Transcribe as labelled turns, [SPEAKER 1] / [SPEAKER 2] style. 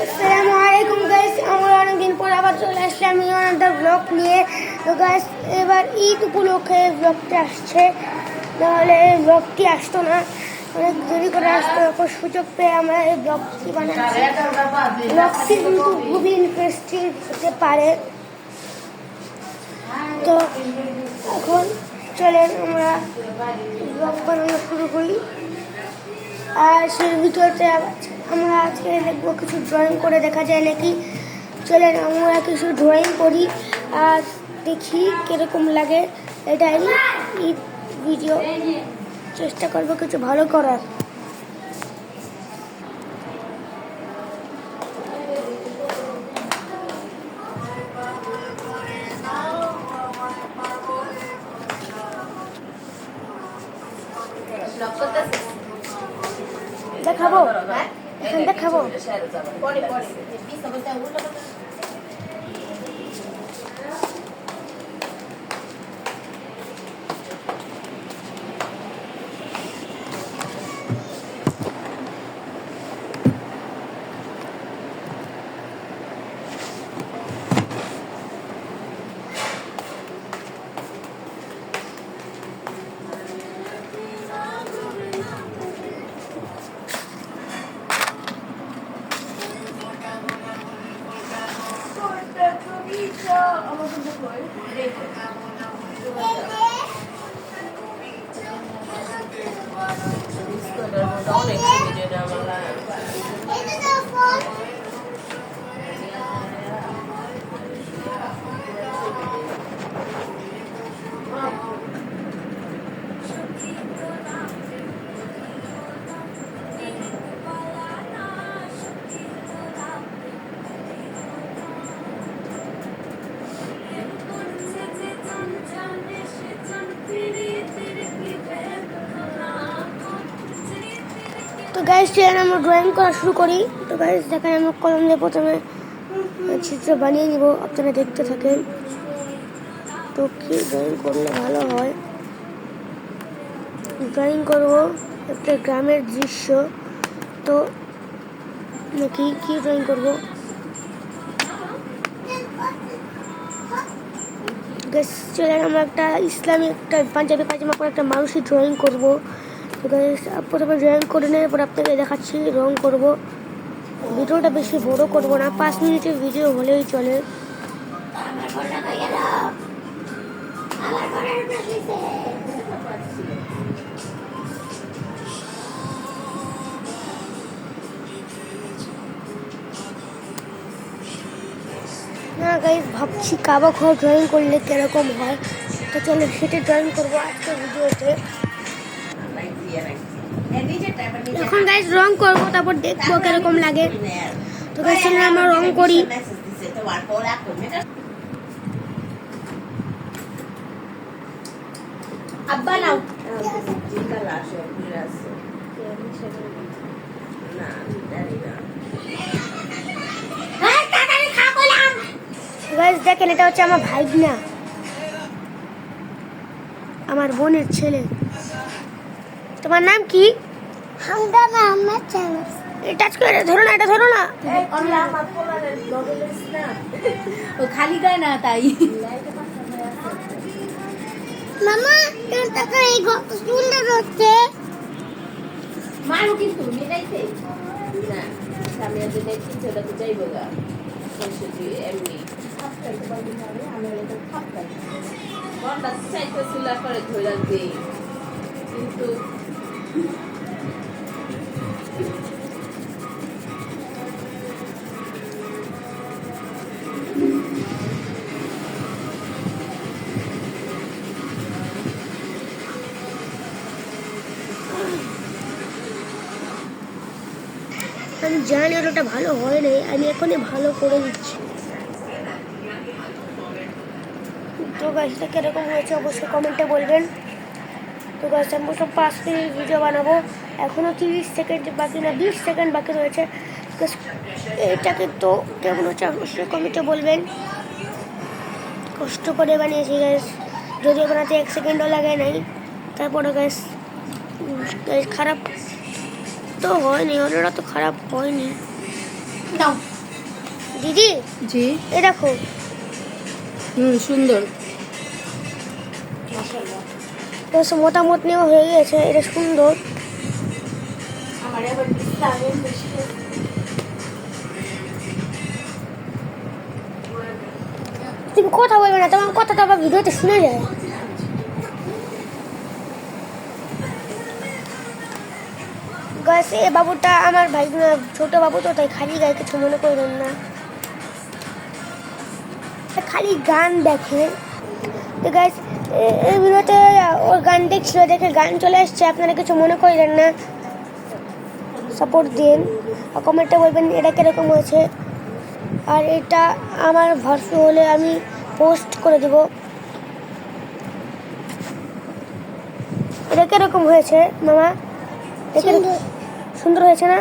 [SPEAKER 1] আসসালামু আলাইকুম গাইস, আমরা অনেকদিন পর আবার চলে আসলাম একটা ব্লগ নিয়ে। তো গাইস, এবার ঈদ উপলক্ষে ব্লগটি আসছে, নাহলে এই ব্লগটি আসতো না, অনেক দেরি করে আসতো। এখন সুযোগ পেয়ে আমরা এই ব্লগটি বানাচ্ছি। ব্লগটি কিন্তু খুবই ইন্টারেস্টিং হতে পারে। তো এখন চলেন আমরা ব্লগ বানানো শুরু করি। আর সেই ভিডিওতে আমরা আজকে দেখবো কিছু ড্রয়িং করে দেখা যায় নাকি। চলেন আমরা কিছু ড্রয়িং করি আর দেখি কিরকম লাগে। এটাই ঈদ ভিডিও, চেষ্টা করবো কিছু ভালো করার। দেখাবো, এখন দেখাবো। তো গাইস, চলেন আমরা ড্রয়িং করা শুরু করি। তো গাইস দেখেন, আমরা কলম দিয়ে প্রথমে চিত্র বানিয়ে নিব, আপনারা দেখতে থাকেন। তো কি ড্রয়িং করলে ভালো হয়? ড্রয়িং করব একটা গ্রামের দৃশ্য। তো নাকি কি ড্রয়িং করব? গাইস চলেন আমরা একটা ইসলামিক একটা পাঞ্জাবি পায়জামা পরে একটা মানুষই ড্রয়িং করব। তো গাইস প্রথমে ড্রয়িং করে নেওয়ার পর আপনাকে দেখাচ্ছি রং করব। ভিডিওটা বেশি বড় করব না, 5 মিনিটের ভিডিও হলেই চলে। না গাইস, ভাবছি কাবা ঘর ড্রয়িং করলে কিরকম হয়। তো চলো সেটা ড্রয়িং করবো আজকে ভিডিওতে। এখন গাইস রং করবো, তারপর দেখবো কিরকম লাগে। তো গাইস চলো আমরা রং করি।
[SPEAKER 2] আব্বা নাও
[SPEAKER 1] গাইস দেখেন, এটা হচ্ছে আমার ভাইগনা, আমার বোনের ছেলে। তোমার নাম কি? হামদানা আহমেদ চানস। টাচ করে ধরো না, এটা ধরো না।
[SPEAKER 2] ও খালি গায় না তাই।
[SPEAKER 1] মামা তোর টাকা এই কত সুন্দর হচ্ছে।
[SPEAKER 2] মারো কিন্তু মেলাইতে না, আমি আজ দেখছি ছোট তো যাইবো গা সেটি এমনি খাপটাই তো বলি না, আমি এটা খাপটাই বড়টা চাইতে সুলা করে ধরে দেই কিন্তু
[SPEAKER 1] আমি জানি ওটা ভালো হয় নাই, আমি এখনই ভালো করে দিচ্ছি। তো গাছটা কিরকম হয়েছে অবশ্যই কমেন্টে বলবেন। তো গাছ আমি সব 5 মিনিট ভিডিও বানাবো, এখনও 30 সেকেন্ড বাকি, না 20 সেকেন্ড বাকি রয়েছে। এটাকে তো কেমন হচ্ছে অবশ্যই কমেন্টে বলবেন। কষ্ট করে বানিয়েছি গ্যাস, যদিও বানাতে 1 সেকেন্ডও লাগে নাই। তারপরে গ্যাস খারাপ তো হয়নি, ওটা তো খারাপ হয়নি।
[SPEAKER 2] দাও
[SPEAKER 1] দিদি
[SPEAKER 2] জি
[SPEAKER 1] এ দেখো
[SPEAKER 2] সুন্দর
[SPEAKER 1] বেশ মতামত নেওয়া হয়ে গেছে, এটা সুন্দর।
[SPEAKER 2] আমার আবার বেশি
[SPEAKER 1] তুমি কথা বলবে না, তোমার কথাটা আবার ভিডিওতে শুনে যায়। গাছ এ বাবুটা আমার ভাই ছোট বাবু তো, তাই খালি গায়ে কিছু মনে করবেন না, খালি গান দেখে। তো গাছ এই ভিডিওতে ওর গান দেখছিল, দেখে গান চলে আসছে, আপনারা কিছু মনে করবেন না, সাপোর্ট দিন আর কমেন্টে বলবেন এটা কীরকম হয়েছে। আর এটা আমার ভরসা হলে আমি পোস্ট করে দেব। এটা কীরকম হয়েছে মামা? সুন্দর হয়েছে না?